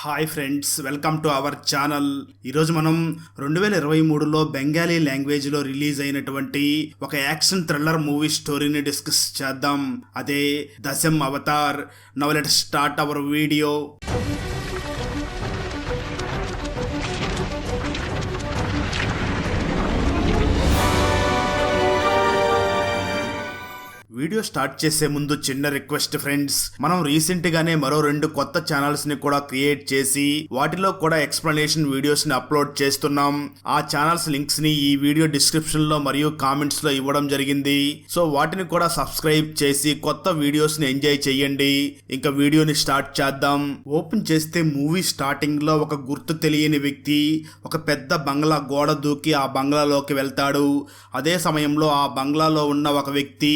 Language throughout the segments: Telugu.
Hi friends, welcome to our channel. ఈరోజు మనం 2023లో బెంగాలీ లాంగ్వేజ్లో రిలీజ్ అయినటువంటి ఒక యాక్షన్ థ్రిల్లర్ మూవీ స్టోరీని డిస్కస్ చేద్దాం. అదే దశం Avatar. Now let's start our video. Video start చేసే ముందు చిన్న రిక్వెస్ట్ ఫ్రెండ్స్, మనం రీసెంట్ గానే మరో 2 కొత్త ఛానల్స్ ని కూడా క్రియేట్ చేసి వాటిలో కూడా ఎక్స్ప్లెనేషన్ వీడియోస్ ని అప్లోడ్ చేస్తున్నాం. ఆ ఛానల్స్ లింక్స్ ని ఈ వీడియో డిస్క్రిప్షన్ లో మరియు కామెంట్స్ లో ఇవ్వడం జరిగింది. సో వాటిని కూడా సబ్స్క్రైబ్ చేసి కొత్త వీడియోస్ ని ఎంజాయ్ చేయండి. ఇంకా వీడియోని స్టార్ట్ చేద్దాం. ఓపెన్ చేస్తే మూవీ స్టార్టింగ్ లో ఒక గుర్తు తెలియని వ్యక్తి ఒక పెద్ద బంగ్లా గోడ దూకి ఆ బంగ్లాలోకి వెళ్తాడు. అదే సమయంలో ఆ బంగ్లాలో ఉన్న ఒక వ్యక్తి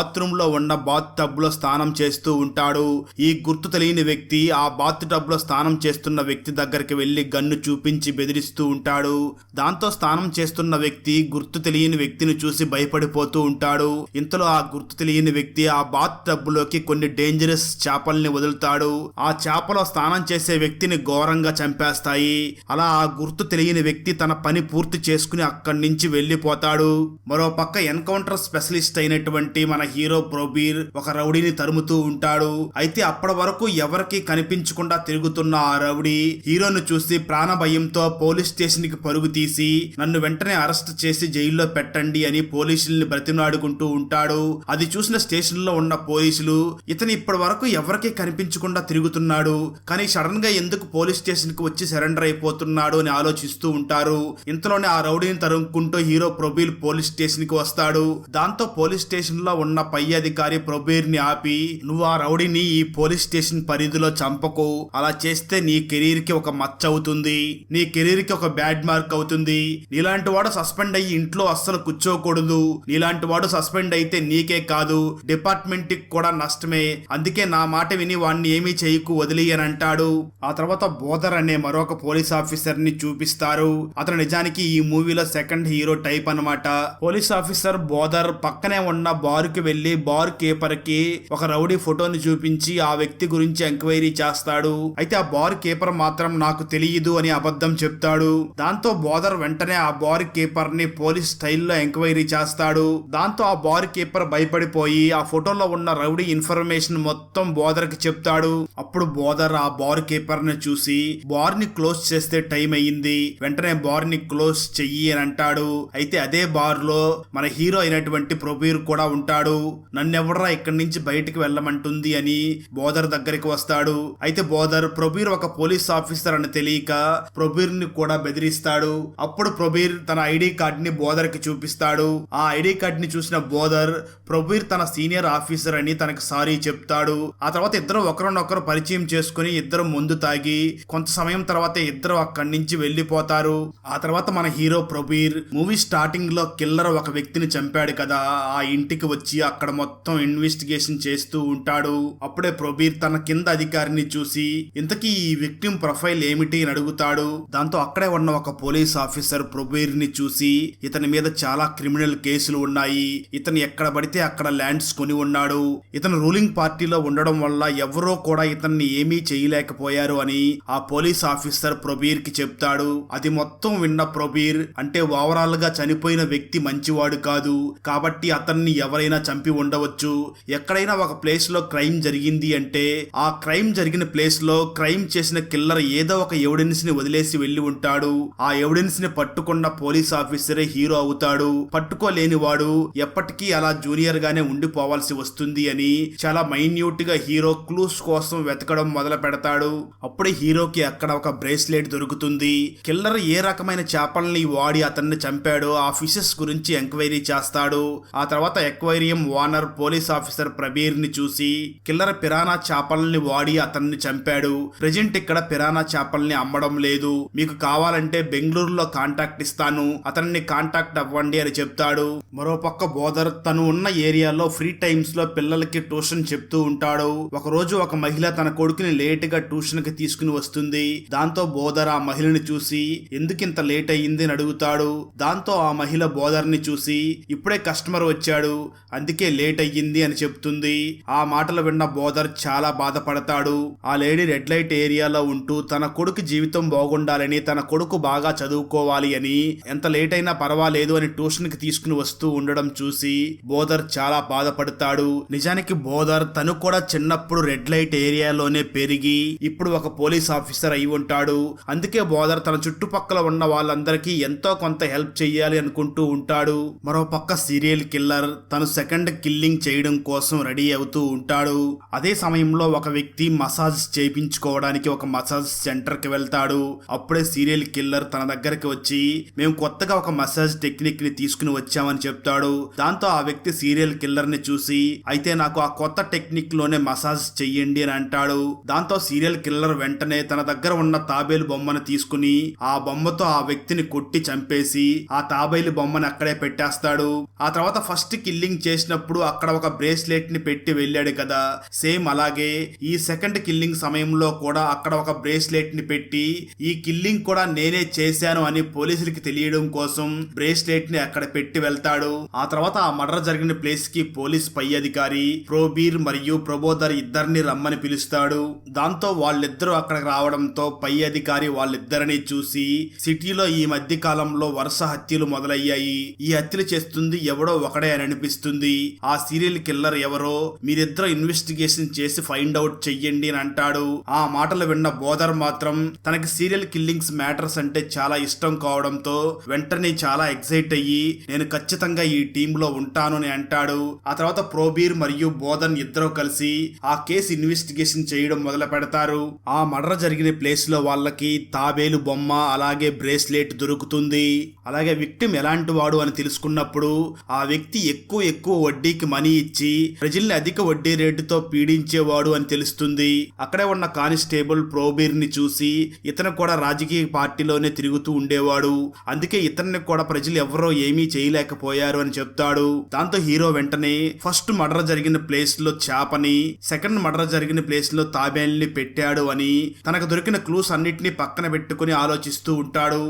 బాత్రూమ్ లో ఉన్న బాత్ టబ్ లో స్నానం చేస్తూ ఉంటాడు. ఈ గుర్తు తెలియని వ్యక్తి ఆ బాత్ టబ్ లో స్నానం చేస్తున్న వ్యక్తి దగ్గరికి వెళ్లి గన్ను చూపించి బెదిరిస్తూ ఉంటాడు. దాంతో స్నానం చేస్తున్న వ్యక్తి గుర్తు తెలియని వ్యక్తిని చూసి భయపడిపోతూ ఉంటాడు. ఇంతలో ఆ గుర్తు తెలియని వ్యక్తి ఆ బాత్ టబ్ లోకి కొన్ని డేంజరస్ చేపల్ని వదులుతాడు. ఆ చేపలో స్నానం చేసే వ్యక్తిని ఘోరంగా చంపేస్తాయి. అలా ఆ గుర్తు తెలియని వ్యక్తి తన పని పూర్తి చేసుకుని అక్కడి నుంచి వెళ్లిపోతాడు. మరో పక్క ఎన్కౌంటర్ స్పెషలిస్ట్ అయినటువంటి మన హీరో ప్రబీర్ ఒక రౌడీని తరుముతూ ఉంటాడు. అయితే అప్పటి వరకు ఎవరికి కనిపించకుండా తిరుగుతున్న ఆ రౌడీ హీరోను చూసి ప్రాణ భయంతో పోలీస్ స్టేషన్ కి పరుగు తీసి నన్ను వెంటనే అరెస్ట్ చేసి జైల్లో పెట్టండి అని పోలీసుల్ని బ్రతిమలాడుకుంటూ ఉంటాడు. అది చూసిన స్టేషన్ లో ఉన్న పోలీసులు ఇతను ఇప్పటి వరకు ఎవరికి కనిపించకుండా తిరుగుతున్నాడు, కానీ సడన్ గా ఎందుకు పోలీస్ స్టేషన్ కి వచ్చి సరెండర్ అయిపోతున్నాడు అని ఆలోచిస్తూ ఉంటారు. ఇంతలోనే ఆ రౌడీని తరుముకుంటూ హీరో ప్రబీర్ పోలీస్ స్టేషన్ కి వస్తాడు. దాంతో పోలీస్ స్టేషన్ లో ఉన్న పై అధికారి ప్రబీర్ ని ఆపి, నువ్వు ఆ రౌడీని ఈ పోలీస్ స్టేషన్ పరిధిలో చంపకు, అలా చేస్తే నీ కెరీర్ కి ఒక మచ్చ అవుతుంది, నీ కెరీర్ కి ఒక బ్యాడ్ మార్క్ అవుతుంది. నీలాంటి వాడు సస్పెండ్ అయ్యి ఇంట్లో అస్సలు కూర్చోకూడదు. నీలాంటి వాడు సస్పెండ్ అయితే నీకే కాదు డిపార్ట్మెంట్ కి కూడా నష్టమే. అందుకే నా మాట విని వాడిని ఏమీ చేయకు, వదిలి అని అంటాడు. ఆ తర్వాత బోదర్ అనే మరొక పోలీస్ ఆఫీసర్ ని చూపిస్తారు. అతను నిజానికి ఈ మూవీలో సెకండ్ హీరో టైప్ అన్నమాట. పోలీస్ ఆఫీసర్ బోదర్ పక్కనే ఉన్న బార్ కి వెళ్లి బార్ కీపర్ కి ఒక రౌడీ ఫోటోని చూపించి ఆ వ్యక్తి గురించి ఎంక్వైరీ చేస్తాడు. అయితే ఆ బార్ కీపర్ మాత్రం నాకు తెలియదు అని అబద్ధం చెప్తాడు. దాంతో బోదర్ వెంటనే ఆ బార్ కీపర్ ని పోలీస్ స్టైల్లో ఎంక్వైరీ చేస్తాడు. దాంతో ఆ బార్ కీపర్ భయపడిపోయి ఆ ఫోటోలో ఉన్న రౌడీ ఇన్ఫర్మేషన్ మొత్తం బోదర్ కి చెప్తాడు. అప్పుడు బోదర్ ఆ బార్ కీపర్ ని చూసి బార్ ని క్లోజ్ చేస్తే టైం అయ్యింది, వెంటనే బార్ ని క్లోజ్ చెయ్యి అని అంటాడు. అయితే అదే బార్ లో మన హీరో అయినటువంటి ప్రబీర్ కూడా ఉంటాడు. నన్నెవడ్రా ఇక్కడి నుంచి బయటికి వెళ్ళమంటుంది అని బోదర్ దగ్గరికి వస్తాడు. అయితే బోదర్ ప్రబీర్ ఒక పోలీస్ ఆఫీసర్ అని తెలియక ప్రబీర్ ని కూడా బెదిరిస్తాడు. అప్పుడు ప్రబీర్ తన ఐడి కార్డ్ ని బోదర్ కి చూపిస్తాడు. ఆ ఐడి కార్డ్ ని చూసిన బోదర్ ప్రబీర్ తన సీనియర్ ఆఫీసర్ అని తనకు సారీ చెప్తాడు. ఆ తర్వాత ఇద్దరు ఒకరినొకరు పరిచయం చేసుకుని ఇద్దరు ముందు తాగి కొంత సమయం తర్వాత ఇద్దరు అక్కడి నుంచి వెళ్లిపోతారు. ఆ తర్వాత మన హీరో ప్రబీర్ మూవీ స్టార్టింగ్ లో కిల్లర్ ఒక వ్యక్తిని చంపాడు కదా, ఆ ఇంటికి వచ్చి అక్కడ మొత్తం ఇన్వెస్టిగేషన్ చేస్తూ ఉంటాడు. అప్పుడే ప్రబీర్ తన కింద అధికారిని చూసి ఇంతకీ ఈ విక్టిమ్ ప్రొఫైల్ ఏమిటి అని అడుగుతాడు. దాంతో అక్కడే ఉన్న ఒక పోలీస్ ఆఫీసర్ ప్రబీర్ ని చూసి ఇతని మీద చాలా క్రిమినల్ కేసులు ఉన్నాయి, ఇతను ఎక్కడ పడితే అక్కడ ల్యాండ్స్ కొని ఉన్నాడు, ఇతను రూలింగ్ పార్టీలో ఉండడం వల్ల ఎవరో కూడా ఇతన్ని ఏమీ చేయలేకపోయారు అని ఆ పోలీస్ ఆఫీసర్ ప్రబీర్ కి చెప్తాడు. అది మొత్తం విన్న ప్రబీర్, అంటే ఓవరాల్ గా చనిపోయిన వ్యక్తి మంచివాడు కాదు కాబట్టి అతన్ని ఎవరైనా చంపి ఉండవచ్చు. ఎక్కడైనా ఒక ప్లేస్ లో క్రైమ్ జరిగింది అంటే ఆ క్రైమ్ జరిగిన ప్లేస్ లో క్రైమ్ చేసిన కిల్లర్ ఏదో ఒక ఎవిడెన్స్ ని వదిలేసి వెళ్లి ఉంటాడు. ఆ ఎవిడెన్స్ ని పట్టుకున్న పోలీస్ ఆఫీసరే హీరో అవుతాడు. పట్టుకోలేని వాడు ఎప్పటికీ అలా జూనియర్ గానే ఉండిపోవాల్సి వస్తుంది అని చాలా మైన్యూట్ గా హీరో క్లూస్ కోసం వెతకడం మొదలు పెడతాడు. అప్పుడే హీరోకి అక్కడ ఒక బ్రేస్లెట్ దొరుకుతుంది. కిల్లర్ ఏ రకమైన చేపల్ని వాడి అతన్ని చంపాడో ఆ ఫిషెస్ గురించి ఎంక్వైరీ చేస్తాడు. ఆ తర్వాత aquarium owner police officer Prabir ని చూసి కిల్లర్ పిరానా చేపల్ని వాడి అతన్ని చంపాడు, ప్రెజెంట్ ఇక్కడ పిరానా చేపల్ని అమ్మడం లేదు, మీకు కావాలంటే బెంగళూరులో కాంటాక్ట్ ఇస్తాను, అతన్ని కాంటాక్ట్ అవ్వండి అని చెప్తాడు. మరోపక్క బోదర్ తను ఉన్న ఏరియాలో ఫ్రీ టైమ్స్ లో పిల్లలకి ట్యూషన్ చెప్తూ ఉంటాడు. ఒక రోజు ఒక మహిళ తన కొడుకుని లేట్ గా ట్యూషన్ కి తీసుకుని వస్తుంది. దాంతో బోదర్ ఆ మహిళని చూసి ఎందుకింత లేట్ అయ్యింది అని అడుగుతాడు. దాంతో ఆ మహిళ బోదర్ ని చూసి ఇప్పుడే కస్టమర్ వచ్చాడు, అందుకే అందుకే లేట్ అయ్యింది అని చెప్తుంది. ఆ మాటలు విన్న బోదర్ చాలా బాధపడతాడు. ఆ లేడీ రెడ్ లైట్ ఏరియాలో ఉంటూ తన కొడుకు జీవితం బాగుండాలని, తన కొడుకు బాగా చదువుకోవాలి అని, ఎంత లేట్ అయినా పర్వాలేదు అని ట్యూషన్ కి తీసుకుని వస్తూ ఉండడం చూసి బోదర్ చాలా బాధపడతాడు. నిజానికి బోదర్ తను కూడా చిన్నప్పుడు రెడ్ లైట్ ఏరియాలోనే పెరిగి ఇప్పుడు ఒక పోలీస్ ఆఫీసర్ అయి ఉంటాడు. అందుకే బోదర్ తన చుట్టుపక్కల ఉన్న వాళ్ళందరికీ ఎంతో కొంత హెల్ప్ చెయ్యాలి అనుకుంటూ ఉంటాడు. మరో పక్క సీరియల్ కిల్లర్ తను సెకండ్ కిల్లింగ్ చేయడం కోసం రెడీ అవుతూ ఉంటాడు. అదే సమయంలో ఒక వ్యక్తి మసాజ్ చేయించుకోవడానికి ఒక మసాజ్ సెంటర్ కి వెళ్తాడు. అప్పుడే సీరియల్ కిల్లర్ తన దగ్గరికి వచ్చి మేము కొత్తగా ఒక మసాజ్ టెక్నిక్ ని తీసుకుని వచ్చామని చెప్తాడు. దాంతో ఆ వ్యక్తి సీరియల్ కిల్లర్ ని చూసి అయితే నాకు ఆ కొత్త టెక్నిక్ లోనే మసాజ్ చెయ్యండి అని అంటాడు. దాంతో సీరియల్ కిల్లర్ వెంటనే తన దగ్గర ఉన్న తాబేలు బొమ్మను తీసుకుని ఆ బొమ్మతో ఆ వ్యక్తిని కొట్టి చంపేసి ఆ తాబేలు బొమ్మను అక్కడే పెట్టేస్తాడు. ఆ తర్వాత ఫస్ట్ కిల్లింగ్ చేసినప్పుడు అక్కడ ఒక బ్రేస్లెట్ ని పెట్టి వెళ్ళాడు కదా, సేమ్ అలాగే ఈ సెకండ్ కిల్లింగ్ సమయంలో కూడా అక్కడ ఒక బ్రేస్లెట్ ని పెట్టి ఈ కిల్లింగ్ కూడా నేనే చేశాను అని పోలీసులకి తెలియడం కోసం బ్రేస్లెట్ ని అక్కడ పెట్టి వెళ్తాడు. ఆ తర్వాత ఆ మర్డర్ జరిగిన ప్లేస్ కి పోలీస్ పై అధికారి ప్రోబీర్ మరియు ప్రబోధర్ ఇద్దరిని రమ్మని పిలుస్తాడు. దాంతో వాళ్ళిద్దరూ అక్కడికి రావడంతో పై అధికారి వాళ్ళిద్దరిని చూసి సిటీలో ఈ మధ్య కాలంలో వరుస హత్యలు మొదలయ్యాయి, ఈ హత్యలు చేస్తుంది ఎవడో ఒకడే అని అనిపిస్తుంది, ఆ సీరియల్ కిల్లర్ ఎవరో మీరిద్దరు ఇన్వెస్టిగేషన్ చేసి ఫైండ్ అవుట్ చెయ్యండి అని అంటాడు. ఆ మాటలు విన్న బోదర్ మాత్రం తనకి సీరియల్ కిల్లింగ్స్ మ్యాటర్స్ అంటే చాలా ఇష్టం కావడంతో వెంటనే చాలా ఎక్సైట్ అయ్యి నేను ఖచ్చితంగా ఈ టీమ్ లో ఉంటాను అని అంటాడు. ఆ తర్వాత ప్రోబీర్ మరియు బోధన్ ఇద్దరు కలిసి ఆ కేసు ఇన్వెస్టిగేషన్ చేయడం మొదలు పెడతారు. ఆ మర్డర్ జరిగిన ప్లేస్ లో వాళ్ళకి తాబేలు బొమ్మ అలాగే బ్రేస్లెట్ దొరుకుతుంది. అలాగే విక్టిమ్ ఎలాంటి వాడు అని తెలుసుకున్నప్పుడు ఆ వ్యక్తి ఎక్కువ వడ్డీకి మనీ ఇచ్చి ప్రజల్ని అధిక వడ్డీ రేటుతో పీడించేవాడు అని తెలుస్తుంది. అక్కడే ఉన్న కానిస్టేబుల్ ప్రోబీర్ ని చూసి ఇతను కూడా రాజకీయ పార్టీలోనే తిరుగుతూ ఉండేవాడు, అందుకే ఇతన్ని కూడా ప్రజలు ఎవరో ఏమీ చేయలేకపోయారు అని చెప్తాడు. దాంతో హీరో వెంటనే ఫస్ట్ మర్డర్ జరిగిన ప్లేస్ లో చేపని, సెకండ్ మర్డర్ జరిగిన ప్లేస్ లో తాబేల్ని పెట్టాడు అని తనకు దొరికిన క్లూస్ అన్నిటినీ పక్కన పెట్టుకుని ఆలోచిస్తూ ఉంటాడు.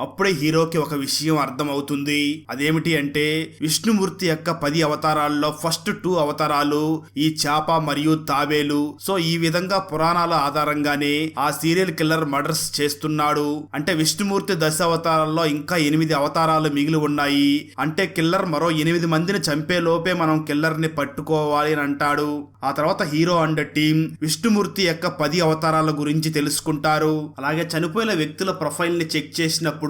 అప్పుడే హీరోకి ఒక విషయం అర్థం అవుతుంది. అదేమిటి అంటే విష్ణుమూర్తి యొక్క 10 అవతారాల్లో ఫస్ట్ 2 అవతారాలు ఈ చేప మరియు తాబేలు. సో ఈ విధంగా పురాణాల ఆధారంగానే ఆ సీరియల్ కిల్లర్ మర్డర్స్ చేస్తున్నాడు. అంటే విష్ణుమూర్తి 10 అవతారాల్లో ఇంకా 8 అవతారాలు మిగిలి ఉన్నాయి. అంటే కిల్లర్ మరో 8 మందిని చంపే లోపే మనం కిల్లర్ ని పట్టుకోవాలి అని అంటాడు. ఆ తర్వాత హీరో అండ్ టీమ్ విష్ణుమూర్తి యొక్క 10 అవతారాల గురించి తెలుసుకుంటారు. అలాగే చనిపోయిన వ్యక్తుల ప్రొఫైల్ ని చెక్ చేసినప్పుడు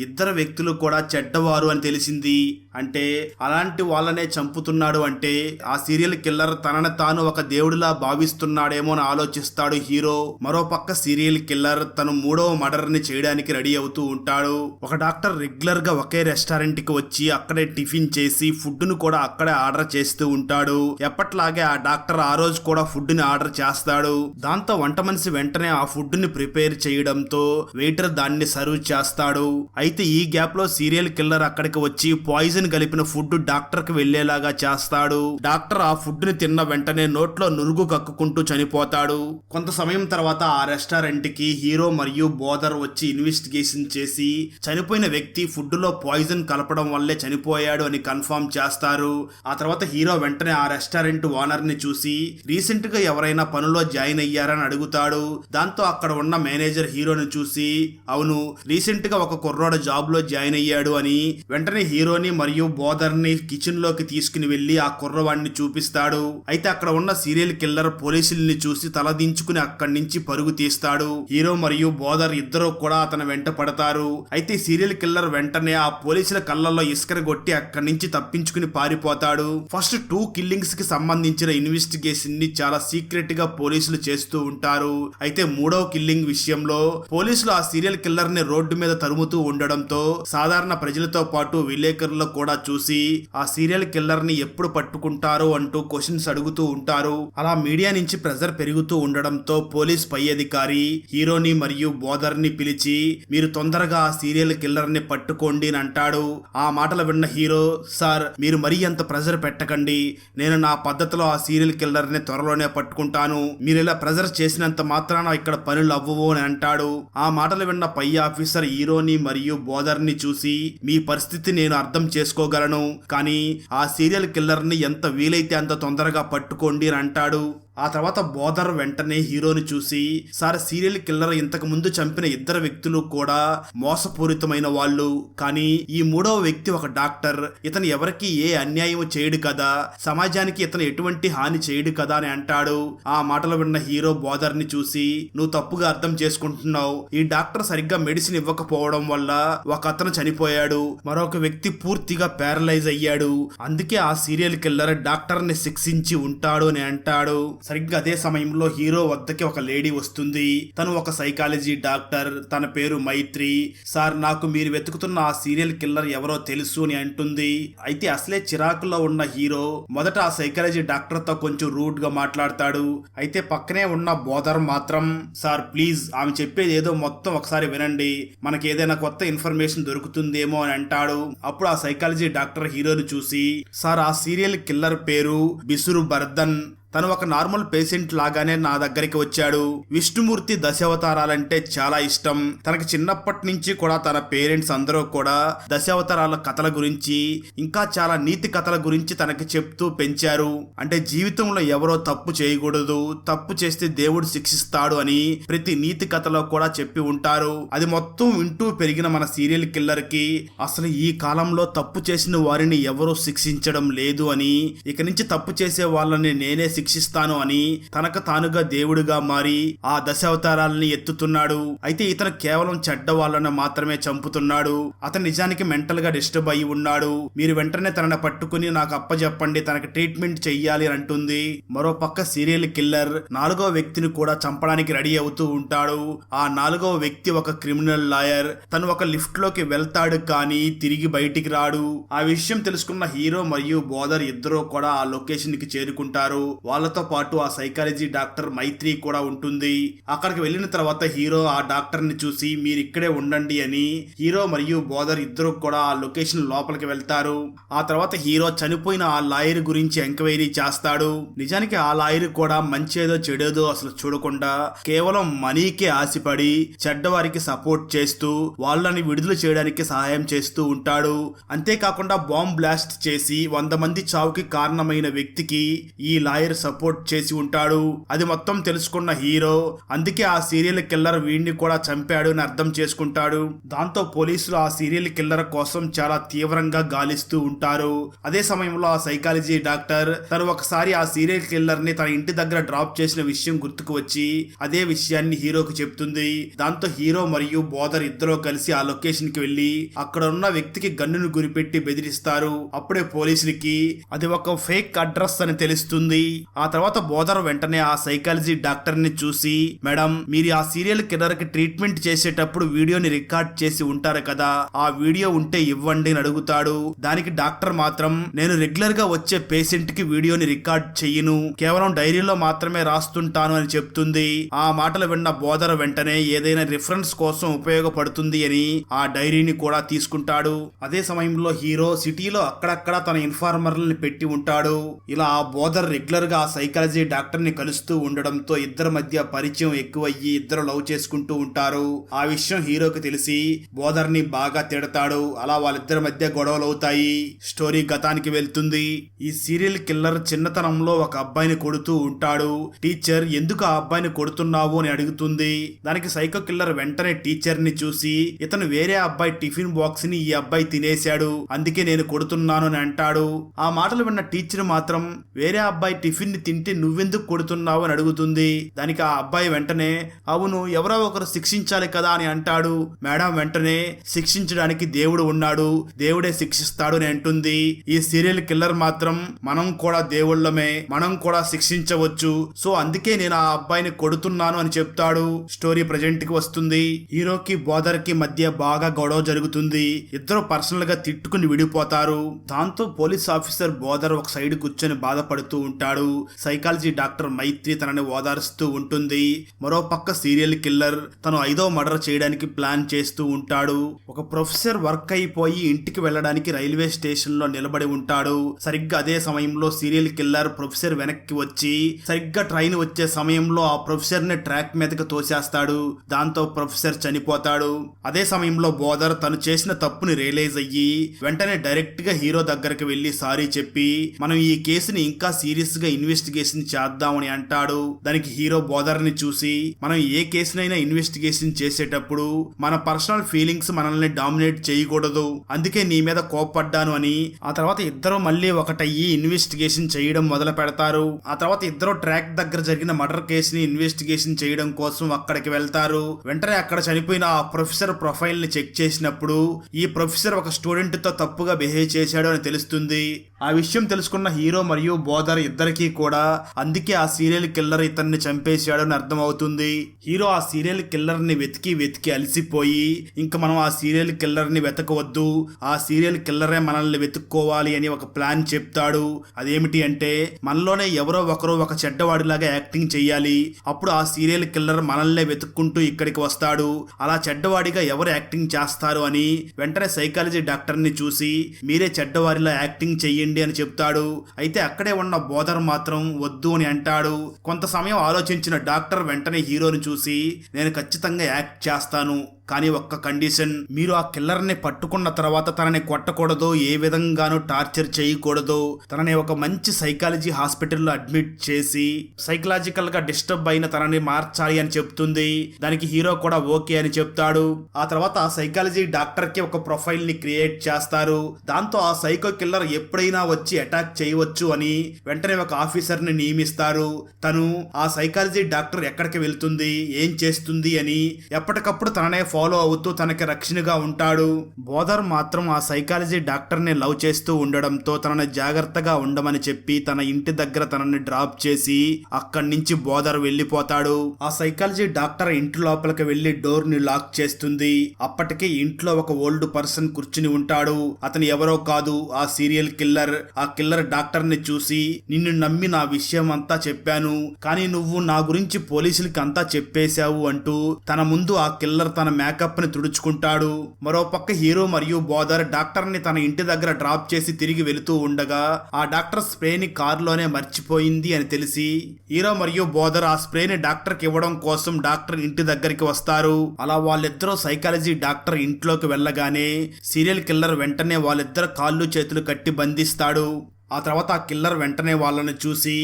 ఇద్దరు వ్యక్తులు కూడా చెడ్డవారు అని తెలిసింది. అంటే అలాంటి వాళ్ళనే చంపుతున్నాడు అంటే ఆ సీరియల్ కిల్లర్ తనని తాను ఒక దేవుడిలా భావిస్తున్నాడేమో అని ఆలోచిస్తాడు హీరో. మరో పక్క సీరియల్ కిల్లర్ తను 3వ మర్డర్ ని చేయడానికి రెడీ అవుతూ ఉంటాడు. ఒక డాక్టర్ రెగ్యులర్ గా ఒకే రెస్టారెంట్ కి వచ్చి అక్కడే టిఫిన్ చేసి ఫుడ్ ను కూడా అక్కడే ఆర్డర్ చేస్తూ ఉంటాడు. ఎప్పట్లాగే ఆ డాక్టర్ ఆ రోజు కూడా ఫుడ్ ని ఆర్డర్ చేస్తాడు. దాంతో వంట మనిషి వెంటనే ఆ ఫుడ్ ని ప్రిపేర్ చేయడంతో వెయిటర్ దాన్ని సర్వ్ చేస్తాడు. అయితే ఈ గ్యాప్ లో సీరియల్ కిల్లర్ అక్కడికి వచ్చి పాయిజన్ కలిపిన ఫుడ్ డాక్టర్ కి వెళ్లేలాగా చేస్తాడు. డాక్టర్ ఆ ఫుడ్ ని తిన్న వెంటనే నోట్లో నురుగు కక్కుకుంటూ చనిపోతాడు. కొంత సమయం తర్వాత ఆ రెస్టారెంట్ కి హీరో మరియు బోదర్ వచ్చి ఇన్వెస్టిగేషన్ చేసి చనిపోయిన వ్యక్తి ఫుడ్ లో పాయిజన్ కలపడం వల్లే చనిపోయాడు అని కన్ఫర్మ్ చేస్తారు. ఆ తర్వాత హీరో వెంటనే ఆ రెస్టారెంట్ ఓనర్ ని చూసి రీసెంట్ గా ఎవరైనా పనిలో జాయిన్ అయ్యారని అడుగుతాడు. దాంతో అక్కడ ఉన్న మేనేజర్ హీరోని చూసి అవును రీసెంట్ గా ఒక కుర్రోడు జాబ్ లో జాయిన్ అయ్యాడు అని వెంటనే హీరోని మరియు బోదర్ ని కిచెన్ లోకి తీసుకుని వెళ్లి ఆ కుర్రవాడిని చూపిస్తాడు. అయితే అక్కడ ఉన్న సీరియల్ కిల్లర్ పోలీసుల్ని చూసి తలదించుకుని అక్కడి నుంచి పరుగు తీస్తాడు. హీరో మరియు బోదర్ ఇద్దరు కూడా అతని వెంట పడతారు. అయితే సీరియల్ కిల్లర్ వెంటనే ఆ పోలీసుల కళ్ళల్లో ఇసుకని కొట్టి అక్కడి నుంచి తప్పించుకుని పారిపోతాడు. ఫస్ట్ 2 కిల్లింగ్స్ కి సంబంధించిన ఇన్వెస్టిగేషన్ ని చాలా సీక్రెట్ గా పోలీసులు చేస్తూ ఉంటారు. అయితే 3వ కిల్లింగ్ విషయంలో పోలీసులు ఆ సీరియల్ కిల్లర్ ని రోడ్డు మీద తరుముతూ ఉండడంతో సాధారణ ప్రజలతో పాటు విలేకరులు కూడా చూసి ఆ సీరియల్ కిల్లర్ ని ఎప్పుడు పట్టుకుంటారు అంటూ క్వశ్చన్స్ అడుగుతూ ఉంటారు. అలా మీడియా నుంచి ప్రెజర్ పెరుగుతూ ఉండడంతో పోలీస్ పై అధికారి హీరోని మరియు బోదర్ ని పిలిచి మీరు తొందరగా ఆ సీరియల్ కిల్లర్ ని పట్టుకోండి అని అంటాడు. ఆ మాటలు విన్న హీరో సార్ మీరు మరీ అంత ప్రెజర్ పెట్టకండి, నేను నా పద్ధతిలో ఆ సీరియల్ కిల్లర్ ని త్వరలోనే పట్టుకుంటాను, మీరు ఇలా ప్రెజర్ చేసినంత మాత్రాన ఇక్కడ పనులు అవ్వవు అని అంటాడు. ఆ మాటలు విన్న పై ఆఫీసర్ హీరో హీరోని మరియు బోదర్ని చూసి మీ పరిస్థితి నేను అర్థం చేసుకోగలను, కానీ ఆ సీరియల్ కిల్లర్ ని ఎంత వీలైతే అంత తొందరగా పట్టుకోండి అని అంటాడు. ఆ తర్వాత బోదర్ వెంటనే హీరోని చూసి, సార్ సీరియల్ కిల్లర్ ఇంతకు ముందు చంపిన ఇద్దరు వ్యక్తులు కూడా మోసపూరితమైన వాళ్ళు, కానీ ఈ మూడవ వ్యక్తి ఒక డాక్టర్, ఇతను ఎవరికి ఏ అన్యాయం చేయడు కదా, సమాజానికి ఇతను ఎటువంటి హాని చేయడు కదా అని అంటాడు. ఆ మాటలు విన్న హీరో బోదర్ ని చూసి, నువ్వు తప్పుగా అర్థం చేసుకుంటున్నావు, ఈ డాక్టర్ సరిగ్గా మెడిసిన్ ఇవ్వకపోవడం వల్ల ఒక అతను చనిపోయాడు, మరొక వ్యక్తి పూర్తిగా ప్యారలైజ్ అయ్యాడు, అందుకే ఆ సీరియల్ కిల్లర్ డాక్టర్ ని శిక్షించి ఉంటాడు అని అంటాడు. సరిగ్గా అదే సమయంలో హీరో వద్దకి ఒక లేడీ వస్తుంది. తను ఒక సైకాలజీ డాక్టర్, తన పేరు మైత్రి. సార్ నాకు మీరు వెతుకుతున్న ఆ సీరియల్ కిల్లర్ ఎవరో తెలుసు అని అంటుంది. అయితే అసలే చిరాకులో ఉన్న హీరో మొదట ఆ సైకాలజీ డాక్టర్ తో కొంచెం రూడ్ గా మాట్లాడతాడు. అయితే పక్కనే ఉన్న బోదర్ మాత్రం, సార్ ప్లీజ్ ఆమె చెప్పేది ఏదో మొత్తం ఒకసారి వినండి, మనకి ఏదైనా కొత్త ఇన్ఫర్మేషన్ దొరుకుతుందేమో అని అంటాడు. అప్పుడు ఆ సైకాలజీ డాక్టర్ హీరోని చూసి, సార్ ఆ సీరియల్ కిల్లర్ పేరు బిసురు బర్దన్, తను ఒక నార్మల్ పేషెంట్ లాగానే నా దగ్గరికి వచ్చాడు. విష్ణుమూర్తి దశావతారాలంటే చాలా ఇష్టం, తనకి చిన్నప్పటి నుంచి కూడా తన పేరెంట్స్ అందరూ కూడా దశావతారాల కథల గురించి ఇంకా చాలా నీతి కథల గురించి తనకి చెప్తూ పెంచారు. అంటే జీవితంలో ఎవరో తప్పు చేయకూడదు, తప్పు చేస్తే దేవుడు శిక్షిస్తాడు అని ప్రతి నీతి కథలో కూడా చెప్పి ఉంటారు. అది మొత్తం వింటూ పెరిగిన మన సీరియల్ కిల్లర్ కి అసలు ఈ కాలంలో తప్పు చేసిన వారిని ఎవరూ శిక్షించడం లేదు అని, ఇక నుంచి తప్పు చేసే వాళ్ళని నేనే శిక్షిస్తాను అని తనకు తానుగా దేవుడిగా మారి ఆ దశావతారాలని ఎత్తుతున్నాడు. అయితే ఇతను కేవలం చెడ్డ వాళ్ళను మాత్రమే చంపుతున్నాడు. అతను నిజానికి మెంటల్ గా డిస్టర్బ్ అయి ఉన్నాడు. మీరు వెంటనే తనని పట్టుకుని నాకు అప్పచెప్పండి, తనకి ట్రీట్మెంట్ చెయ్యాలి అని అంటుంది. మరో పక్క సీరియల్ కిల్లర్ నాలుగో వ్యక్తిని కూడా చంపడానికి రెడీ అవుతూ ఉంటాడు. ఆ నాలుగవ వ్యక్తి ఒక క్రిమినల్ లాయర్. తను ఒక లిఫ్ట్ లోకి వెళ్తాడు కానీ తిరిగి బయటికి రాడు. ఆ విషయం తెలుసుకున్న హీరో మరియు బోదర్ ఇద్దరూ కూడా ఆ లొకేషన్ కి చేరుకుంటారు. వాళ్ళతో పాటు ఆ సైకాలజీ డాక్టర్ మైత్రి కూడా ఉంటుంది. అక్కడికి వెళ్ళిన తర్వాత హీరో ఆ డాక్టర్ ని చూసి మీరు ఇక్కడే ఉండండి అని హీరో మరియు బోదర్ ఇద్దరు కూడా ఆ లొకేషన్ లోపలికి వెళ్తారు. ఆ తర్వాత హీరో చనిపోయిన ఆ లాయర్ గురించి ఎంక్వైరీ చేస్తాడు. నిజానికి ఆ లాయర్ కూడా మంచేదో చెడేదో అసలు చూడకుండా కేవలం మనీకే ఆశపడి చెడ్డవారికి సపోర్ట్ చేస్తూ వాళ్ళని విడుదల చేయడానికి సహాయం చేస్తూ ఉంటాడు. అంతేకాకుండా బాంబ్ బ్లాస్ట్ చేసి 100 మంది చావుకి కారణమైన వ్యక్తికి ఈ లాయర్ సపోర్ట్ చేసి ఉంటాడు. అది మొత్తం తెలుసుకున్న హీరో అందుకే ఆ సీరియల్ కిల్లర్ వీడిని కూడా చంపాడు అని అర్థం చేసుకుంటాడు. దాంతో పోలీసులు ఆ సీరియల్ కిల్లర్ కోసం చాలా తీవ్రంగా గాలిస్తూ ఉంటారు. అదే సమయంలో ఆ సైకాలజీ డాక్టర్ తను ఒకసారి ఆ సీరియల్ కిల్లర్ ని తన ఇంటి దగ్గర డ్రాప్ చేసిన విషయం గుర్తుకు వచ్చి అదే విషయాన్ని హీరోకి చెప్తుంది. దాంతో హీరో మరియు బోదర్ ఇద్దరూ కలిసి ఆ లొకేషన్ కి వెళ్లి అక్కడ ఉన్న వ్యక్తికి గన్నును గురిపెట్టి బెదిరిస్తారు. అప్పుడే పోలీసులకి అది ఒక ఫేక్ అడ్రస్ అని తెలుస్తుంది. ఆ తర్వాత బోదర్ వెంటనే ఆ సైకాలజీ డాక్టర్ ని చూసి, మేడం మీరు ఆ సీరియల్ కిల్లర్ కి ట్రీట్మెంట్ చేసేటప్పుడు వీడియోని రికార్డ్ చేసి ఉంటారు కదా, ఆ వీడియో ఉంటే ఇవ్వండి అని అడుగుతాడు. దానికి డాక్టర్ మాత్రం నేను రెగ్యులర్ గా వచ్చే పేషెంట్ కి వీడియోని రికార్డ్ చెయ్యను, కేవలం డైరీలో మాత్రమే రాస్తుంటాను అని చెప్తుంది. ఆ మాటలు విన్న బోదర్ వెంటనే ఏదైనా రిఫరెన్స్ కోసం ఉపయోగపడుతుంది అని ఆ డైరీని కూడా తీసుకుంటాడు. అదే సమయంలో హీరో సిటీలో అక్కడక్కడ తన ఇన్ఫార్మర్లని పెట్టి ఉంటాడు. ఇలా ఆ బోదర్ రెగ్యులర్ గా ఆ సైకాలజీ డాక్టర్ ని కలుస్తూ ఉండడంతో ఇద్దరి మధ్య పరిచయం ఎక్కువయ్యి ఇద్దరు లవ్ చేసుకుంటూ ఉంటారు. ఆ విషయం హీరోకి తెలిసి బోదర్ ని బాగా తిడతాడు. అలా వాళ్ళిద్దరి మధ్య గొడవలు అవుతాయి. స్టోరీ గతానికి వెళ్తుంది. ఈ సీరియల్ కిల్లర్ చిన్నతనంలో ఒక అబ్బాయిని కొడుతూ ఉంటాడు. టీచర్ ఎందుకు ఆ అబ్బాయిని కొడుతున్నావు అని అడుగుతుంది. దానికి సైకో కిల్లర్ వెంటనే టీచర్ ని చూసి ఇతను వేరే అబ్బాయి టిఫిన్ బాక్స్ ని ఈ అబ్బాయి తినేశాడు, అందుకే నేను కొడుతున్నాను అని అంటాడు. ఆ మాటలు విన్న టీచర్ మాత్రం వేరే అబ్బాయి టిఫిన్ ని తింటే నువ్వెందుకు కొడుతున్నావు అని అడుగుతుంది. దానికి ఆ అబ్బాయి వెంటనే అవును ఎవరో ఒకరు శిక్షించాలి కదా అని అంటాడు. మేడం వెంటనే శిక్షించడానికి దేవుడు ఉన్నాడు, దేవుడే శిక్షిస్తాడు అని అంటుంది. ఈ సీరియల్ కిల్లర్ మాత్రం మనం కూడా దేవుళ్ళమే, మనం కూడా శిక్షించవచ్చు, సో అందుకే నేను ఆ అబ్బాయిని కొడుతున్నాను అని చెప్తాడు. స్టోరీ ప్రజెంట్ కి వస్తుంది. హీరోకి బోదర్ కి మధ్య బాగా గొడవ జరుగుతుంది. ఇద్దరు పర్సనల్ గా తిట్టుకుని విడిపోతారు. దాంతో పోలీస్ ఆఫీసర్ బోదర్ ఒక సైడ్ కూర్చొని బాధపడుతూ ఉంటాడు. సైకాలజీ డాక్టర్ మైత్రి తనని ఓదారుస్తూ ఉంటుంది. మరో పక్క సీరియల్ కిల్లర్ తను 5వ మర్డర్ చేయడానికి ప్లాన్ చేస్తూ ఉంటాడు. ఒక ప్రొఫెసర్ వర్క్ అయిపోయి ఇంటికి వెళ్ళడానికి రైల్వే స్టేషన్ లో నిలబడి ఉంటాడు. సరిగ్గా అదే సమయంలో సీరియల్ కిల్లర్ ప్రొఫెసర్ వెనక్కి వచ్చి సరిగ్గా ట్రైన్ వచ్చే సమయంలో ఆ ప్రొఫెసర్ ని ట్రాక్ మీదకి తోసేస్తాడు. దాంతో ప్రొఫెసర్ చనిపోతాడు. అదే సమయంలో బోదర్ తను చేసిన తప్పుని రియలైజ్ అయ్యి వెంటనే డైరెక్ట్ గా హీరో దగ్గరికి వెళ్లి సారీ చెప్పి మనం ఈ కేసుని ఇంకా సీరియస్ గా ఇన్వెస్టిగేషన్ చేద్దామని అంటాడు. దానికి హీరో బోదర్ ని చూసి మనం ఏ కేసునైనా ఇన్వెస్టిగేషన్ చేసేటప్పుడు మన పర్సనల్ ఫీలింగ్స్ మనల్ని డామినేట్ చేయకూడదు, అందుకే నీ మీద కోప్పడ్డాను అని. ఆ తర్వాత ఇద్దరు మళ్ళీ ఒకటయ్యి ఇన్వెస్టిగేషన్ చేయడం మొదలు పెడతారు. ఆ తర్వాత ఇద్దరు ట్రాక్ దగ్గర జరిగిన మర్డర్ కేసుని ఇన్వెస్టిగేషన్ చేయడం కోసం అక్కడికి వెళ్తారు. వెంటనే అక్కడ చనిపోయిన ఆ ప్రొఫెసర్ ప్రొఫైల్ ని చెక్ చేసినప్పుడు ఈ ప్రొఫెసర్ ఒక స్టూడెంట్ తో తప్పుగా బిహేవ్ చేశాడు అని తెలుస్తుంది. ఆ విషయం తెలుసుకున్న హీరో మరియు బోదర్ ఇద్దరికీ కూడా అందుకే ఆ సీరియల్ కిల్లర్ ఇతన్ని చంపేశాడు అని అర్థమవుతుంది. హీరో ఆ సీరియల్ కిల్లర్ ని వెతికి అలసిపోయి ఇంకా మనం ఆ సీరియల్ కిల్లర్ ని వెతకవద్దు, ఆ సీరియల్ కిల్లరే మనల్ని వెతుక్కోవాలి అని ఒక ప్లాన్ చెప్తాడు. అదేమిటి అంటే మనలోనే ఎవరో ఒకరు ఒక చెడ్డవాడిలాగా యాక్టింగ్ చెయ్యాలి. అప్పుడు ఆ సీరియల్ కిల్లర్ మనల్నే వెతుక్కుంటూ ఇక్కడికి వస్తాడు. అలా చెడ్డవాడిగా ఎవరు యాక్టింగ్ చేస్తారు అని వెంటనే సైకాలజీ డాక్టర్ ని చూసి మీరే చెడ్డవారిలా యాక్టింగ్ చెయ్యండి అని చెప్తాడు. అయితే అక్కడే ఉన్న బోదర్ మాత్రం వద్దు అని అంటాడు. కొంత సమయం ఆలోచించిన డాక్టర్ వెంటనే హీరోని చూసి నేను ఖచ్చితంగా యాక్ట్ చేస్తాను, కానీ ఒక్క కండిషన్, మీరు ఆ కిల్లర్ ని పట్టుకున్న తర్వాత తనని కొట్టకూడదు, ఏ విధంగానూ టార్చర్ చేయకూడదు, తనని ఒక మంచి సైకాలజీ హాస్పిటల్లో అడ్మిట్ చేసి సైకలాజికల్ గా డిస్టర్బ్ అయిన తనని మార్చాలి అని చెప్తుంది. దానికి హీరో కూడా ఓకే అని చెప్తాడు. ఆ తర్వాత ఆ సైకాలజీ డాక్టర్ కి ఒక ప్రొఫైల్ ని క్రియేట్ చేస్తారు. దాంతో ఆ సైకో కిల్లర్ ఎప్పుడైనా వచ్చి అటాక్ చేయవచ్చు అని వెంటనే ఒక ఆఫీసర్ ని నియమిస్తారు. తను ఆ సైకాలజీ డాక్టర్ ఎక్కడికి వెళ్తుంది, ఏం చేస్తుంది అని ఎప్పటికప్పుడు తననే ఫాలో అవుతూ తనకి రక్షణగా ఉంటాడు. బోదర్ మాత్రం ఆ సైకాలజీ డాక్టర్ ని లవ్ చేస్తూ ఉండడంతో తనని జాగ్రత్తగా ఉండమని చెప్పి తన ఇంటి దగ్గర తనని డ్రాప్ చేసి అక్కడి నుంచి బోదర్ వెళ్లిపోతాడు. ఆ సైకాలజీ డాక్టర్ ఇంటి లోపలికి వెళ్లి డోర్ ని లాక్ చేస్తుంది. అప్పటికే ఇంట్లో ఒక ఓల్డ్ పర్సన్ కూర్చుని ఉంటాడు. అతను ఎవరో కాదు, ఆ సీరియల్ కిల్లర్. ఆ కిల్లర్ డాక్టర్ ని చూసి నిన్ను నమ్మి నా విషయం అంతా చెప్పాను, కానీ నువ్వు నా గురించి పోలీసులకి అంతా చెప్పేశావు అంటూ తన ముందు ఆ కిల్లర్ తన మేకప్ ని తుడుచుకుంటాడు. మరోపక్క హీరో మరియు బోదర్ డాక్టర్ ని తన ఇంటి దగ్గర డ్రాప్ చేసి తిరిగి వెళుతూ ఉండగా ఆ డాక్టర్ స్ప్రే ని కారులోనే మర్చిపోయింది అని తెలిసి హీరో మరియు బోదర్ ఆ స్ప్రే ని డాక్టర్ కి ఇవ్వడం కోసం డాక్టర్ ఇంటి దగ్గరికి వస్తారు. అలా వాళ్ళిద్దరూ సైకాలజీ డాక్టర్ ఇంట్లోకి వెళ్ళగానే సీరియల్ కిల్లర్ వెంటనే వాళ్ళిద్దరు కాళ్ళు చేతులు కట్టి బంధిస్తాడు. ఆ తర్వాత ఆ కిల్లర్ వెంటనే వాళ్ళని చూసి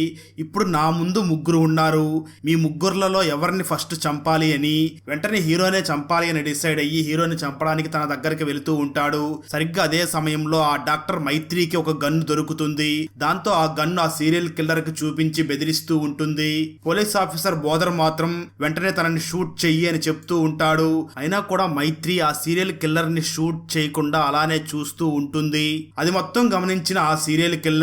ఇప్పుడు నా ముందు ముగ్గురు ఉన్నారు, మీ ముగ్గురులలో ఎవరిని ఫస్ట్ చంపాలి అని వెంటనే హీరోనే చంపాలి అని డిసైడ్ అయ్యి హీరోని చంపడానికి తన దగ్గరికి వెళుతూ ఉంటాడు. సరిగ్గా అదే సమయంలో ఆ డాక్టర్ మైత్రికి ఒక గన్ను దొరుకుతుంది. దాంతో ఆ గన్ను ఆ సీరియల్ కిల్లర్ కి చూపించి బెదిరిస్తూ ఉంటుంది. పోలీస్ ఆఫీసర్ బోదర్ మాత్రం వెంటనే తనని షూట్ చెయ్యి అని చెప్తూ ఉంటాడు. అయినా కూడా మైత్రి ఆ సీరియల్ కిల్లర్ ని షూట్ చేయకుండా అలానే చూస్తూ ఉంటుంది. అది మొత్తం గమనించిన ఆ సీరియల్ కిల్లర్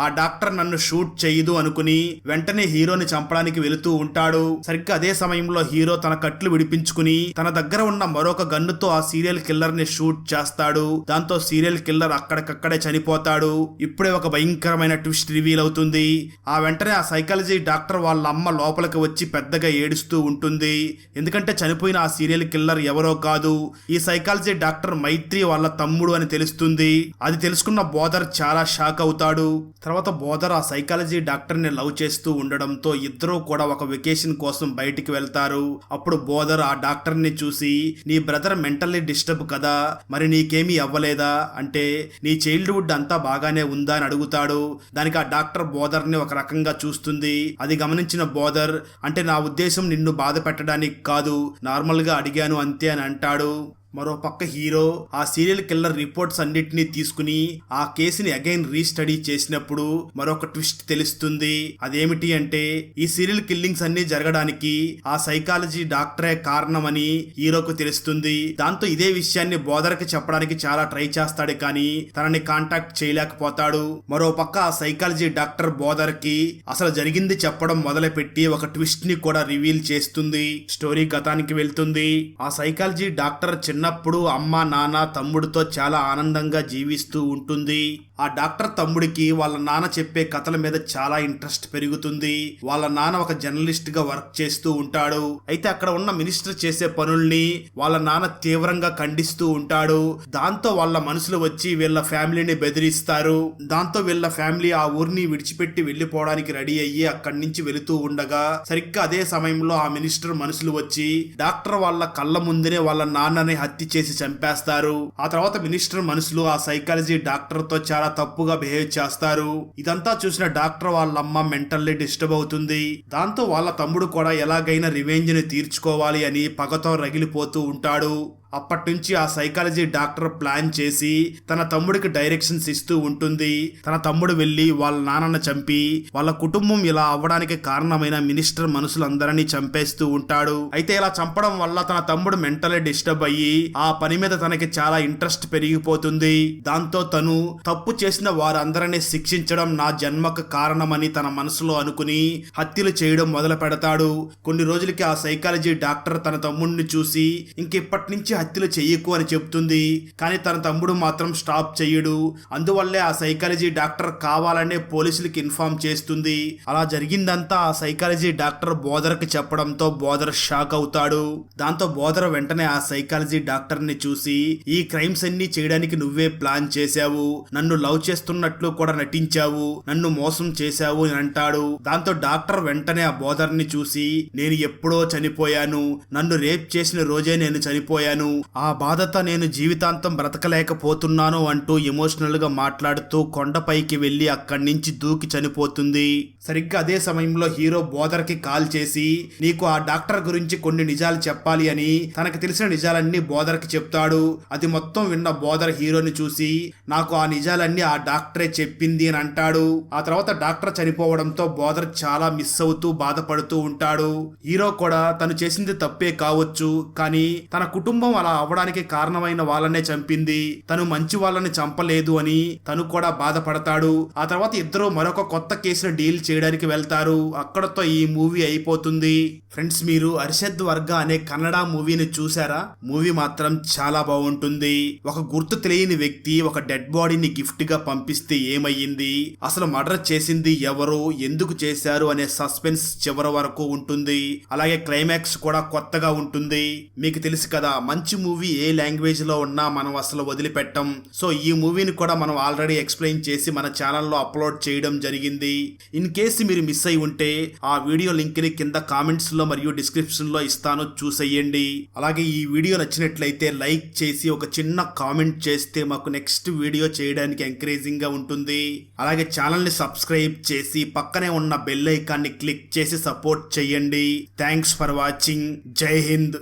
ఆ డాక్టర్ నన్ను షూట్ చేయదు అనుకుని వెంటనే హీరోని చంపడానికి వెళుతూ ఉంటాడు. సరిగ్గా అదే సమయంలో హీరో తన కట్లు విడిపించుకుని తన దగ్గర ఉన్న మరొక గన్నుతో ఆ సీరియల్ కిల్లర్ ని షూట్ చేస్తాడు. దాంతో సీరియల్ కిల్లర్ అక్కడికక్కడే చనిపోతాడు. ఇప్పుడే ఒక భయంకరమైన ట్విస్ట్ రివీల్ అవుతుంది. ఆ వెంటనే ఆ సైకాలజీ డాక్టర్ వాళ్ళ అమ్మ లోపలికి వచ్చి పెద్దగా ఏడుస్తూ ఉంటుంది. ఎందుకంటే చనిపోయిన ఆ సీరియల్ కిల్లర్ ఎవరో కాదు, ఈ సైకాలజీ డాక్టర్ మైత్రి వాళ్ళ తమ్ముడు అని తెలుస్తుంది. అది తెలుసుకున్న బోదర్ చాలా షాక్ అవుతాడు. తర్వాత బోదర్ ఆ సైకాలజీ డాక్టర్ ని లవ్ చేస్తూ ఉండడంతో ఇద్దరూ కూడా ఒక వెకేషన్ కోసం బయటికి వెళ్తారు. అప్పుడు బోదర్ ఆ డాక్టర్ ని చూసి నీ బ్రదర్ మెంటల్లీ డిస్టర్బ్ కదా, మరి నీకేమీ అవ్వలేదా అంటే నీ చైల్డ్హుడ్ అంతా బాగానే ఉందా అని అడుగుతాడు. దానికి ఆ డాక్టర్ బోదర్ ని ఒక రకంగా చూస్తుంది. అది గమనించిన బోదర్ అంటే నా ఉద్దేశం నిన్ను బాధ పెట్టడానికి కాదు, నార్మల్ గా అడిగాను అంతే అని అంటాడు. మరో పక్క హీరో ఆ సీరియల్ కిల్లర్ రిపోర్ట్స్ అన్నిటినీ తీసుకుని ఆ కేసుని అగైన్ రీస్టడీ చేసినప్పుడు మరొక ట్విస్ట్ తెలుస్తుంది. అదేమిటి అంటే ఈ సీరియల్ కిల్లింగ్స్ అన్ని జరగడానికి ఆ సైకాలజీ డాక్టరే కారణమని హీరోకు తెలుస్తుంది. దాంతో ఇదే విషయాన్ని బోదర్కి చెప్పడానికి చాలా ట్రై చేస్తాడు, కానీ తనని కాంటాక్ట్ చేయలేకపోతాడు. మరో పక్క ఆ సైకాలజీ డాక్టర్ బోదర్ కి అసలు జరిగింది చెప్పడం మొదలుపెట్టి ఒక ట్విస్ట్ ని కూడా రివీల్ చేస్తుంది. స్టోరీ గతానికి వెళ్తుంది. ఆ సైకాలజీ డాక్టర్ చిన్నప్పుడు అమ్మ నాన్న తమ్ముడితో చాలా ఆనందంగా జీవిస్తూ ఉంటుంది. ఆ ఆ డాక్టర్ తమ్ముడికి వాళ్ళ నాన్న చెప్పే కథల మీద చాలా ఇంట్రెస్ట్ పెరుగుతుంది. వాళ్ళ నాన్న ఒక జర్నలిస్ట్ గా వర్క్ చేస్తూ ఉంటాడు. అయితే అక్కడ ఉన్న మినిస్టర్ చేసే పనుల్ని వాళ్ళ నాన్న తీవ్రంగా ఖండిస్తూ ఉంటాడు. దాంతో వాళ్ళ మనుషులు వచ్చి వీళ్ళ ఫ్యామిలీని బెదిరిస్తారు. దాంతో వీళ్ళ ఫ్యామిలీ ఆ ఊరిని విడిచిపెట్టి వెళ్లిపోవడానికి రెడీ అయ్యి అక్కడి నుంచి వెళుతూ ఉండగా సరిగ్గా అదే సమయంలో ఆ మినిస్టర్ మనుషులు వచ్చి డాక్టర్ వాళ్ళ కళ్ళ ముందునే వాళ్ళ నాన్నని హత్య చేసి చంపేస్తారు. ఆ తర్వాత మినిస్టర్ మనుషులు ఆ సైకాలజీ డాక్టర్ తో చాలా తప్పుగా బిహేవ్ చేస్తారు. ఇదంతా చూసిన డాక్టర్ వాళ్ళ అమ్మ మెంటల్లీ డిస్టర్బ్ అవుతుంది. దాంతో వాళ్ళ తమ్ముడు కూడా ఎలాగైనా రివెంజ్ ని తీర్చుకోవాలి అని పగతో రగిలిపోతూ ఉంటాడు. అప్పటి నుంచి ఆ సైకాలజీ డాక్టర్ ప్లాన్ చేసి తన తమ్ముడికి డైరెక్షన్స్ ఇస్తూ ఉంటుంది. తన తమ్ముడు వెళ్లి వాళ్ళ నాన్నను చంపి వాళ్ళ కుటుంబం ఇలా అవ్వడానికి కారణమైన మినిస్టర్ మనుషులందరినీ చంపేస్తూ ఉంటాడు. అయితే ఇలా చంపడం వల్ల తన తమ్ముడు మెంటలీ డిస్టర్బ్ అయ్యి ఆ పని మీద తనకి చాలా ఇంట్రెస్ట్ పెరిగిపోతుంది. దాంతో తను తప్పు చేసిన వారందరినీ శిక్షించడం నా జన్మకు కారణమని తన మనసులో అనుకుని హత్యలు చేయడం మొదలు పెడతాడు. కొన్ని రోజులకి ఆ సైకాలజీ డాక్టర్ తన తమ్ముడిని చూసి ఇంకెప్పటి నుంచి హత్యలు చెయ్యకు అని చెప్తుంది. కానీ తన తమ్ముడు మాత్రం స్టాప్ చెయ్యడు. అందువల్లే ఆ సైకాలజీ డాక్టర్ కావాలనే పోలీసులకి ఇన్ఫార్మ్ చేస్తుంది. అలా జరిగిందంతా ఆ సైకాలజీ డాక్టర్ బోధర్కి చెప్పడంతో బోధర్ షాక్ అవుతాడు. దాంతో బోధర్ వెంటనే ఆ సైకాలజీ డాక్టర్ ని చూసి ఈ క్రైమ్స్ అన్ని చేయడానికి నువ్వే ప్లాన్ చేశావు, నన్ను లవ్ చేస్తున్నట్లు కూడా నటించావు, నన్ను మోసం చేశావు అని అంటాడు. దాంతో డాక్టర్ వెంటనే ఆ బోధర్ ని చూసి నేను ఎప్పుడో చనిపోయాను, నన్ను రేప్ చేసిన రోజే నేను చనిపోయాను, ఆ బాధతో నేను జీవితాంతం బ్రతకలేకపోతున్నాను అంటూ ఎమోషనల్ గా మాట్లాడుతూ కొండపైకి వెళ్లి అక్కడి నుంచి దూకి చనిపోతుంది. సరిగ్గా అదే సమయంలో హీరో బోధర్ కి కాల్ చేసి నీకు ఆ డాక్టర్ గురించి కొన్ని నిజాలు చెప్పాలి అని తనకు తెలిసిన నిజాలన్నీ బోధర్ కి చెప్తాడు. అది మొత్తం విన్న బోధర్ హీరోని చూసి నాకు ఆ నిజాలన్నీ ఆ డాక్టరే చెప్పింది అని అంటాడు. ఆ తర్వాత డాక్టర్ చనిపోవడంతో బోధర్ చాలా మిస్ అవుతూ బాధపడుతూ ఉంటాడు. హీరో కూడా తను చేసింది తప్పే కావచ్చు, కానీ తన కుటుంబం అలా అవ్వడానికి కారణమైన వాళ్ళనే చంపింది, తను మంచి వాళ్ళని చంపలేదు అని తను కూడా బాధపడతాడు. ఆ తర్వాత ఇద్దరు మరొక కొత్త కేసును డీల్ చేయడానికి వెళ్తారు. అక్కడతో ఈ మూవీ అయిపోతుంది. ఫ్రెండ్స్, మీరు అర్షద్ వర్గ అనే కన్నడ మూవీని చూసారా? మూవీ మాత్రం చాలా బాగుంటుంది. ఒక గుర్తు తెలియని వ్యక్తి ఒక డెడ్ బాడీని గిఫ్ట్ గా పంపిస్తే ఏమయ్యింది, అసలు మర్డర్ చేసింది ఎవరు, ఎందుకు చేశారు అనే సస్పెన్స్ చివరి వరకు ఉంటుంది. అలాగే క్లైమాక్స్ కూడా కొత్తగా ఉంటుంది. మీకు తెలుసు కదా, మంచి మూవీ ఏ లాంగ్వేజ్ లో ఉన్నా మనం అసలు వదిలిపెట్టం. సో ఈ మూవీని కూడా మనం ఆల్రెడీ ఎక్స్ప్లెయిన్ చేసి మన ఛానల్లో అప్లోడ్ చేయడం జరిగింది. ఇన్ కేసు మీరు మిస్ అయి ఉంటే ఆ వీడియో లింక్ ని కింద కామెంట్స్ లో మరియు డిస్క్రిప్షన్ లో ఇస్తాను, చూసేయండి. అలాగే ఈ వీడియో నచ్చినట్లయితే లైక్ చేసి ఒక చిన్న కామెంట్ చేస్తే మాకు నెక్స్ట్ వీడియో చేయడానికి ఎంకరేజింగ్ గా ఉంటుంది. అలాగే ఛానల్ ని సబ్స్క్రైబ్ చేసి పక్కనే ఉన్న బెల్ ఐకాన్ ని క్లిక్ చేసి సపోర్ట్ చేయండి. Thanks for watching. జై హింద్.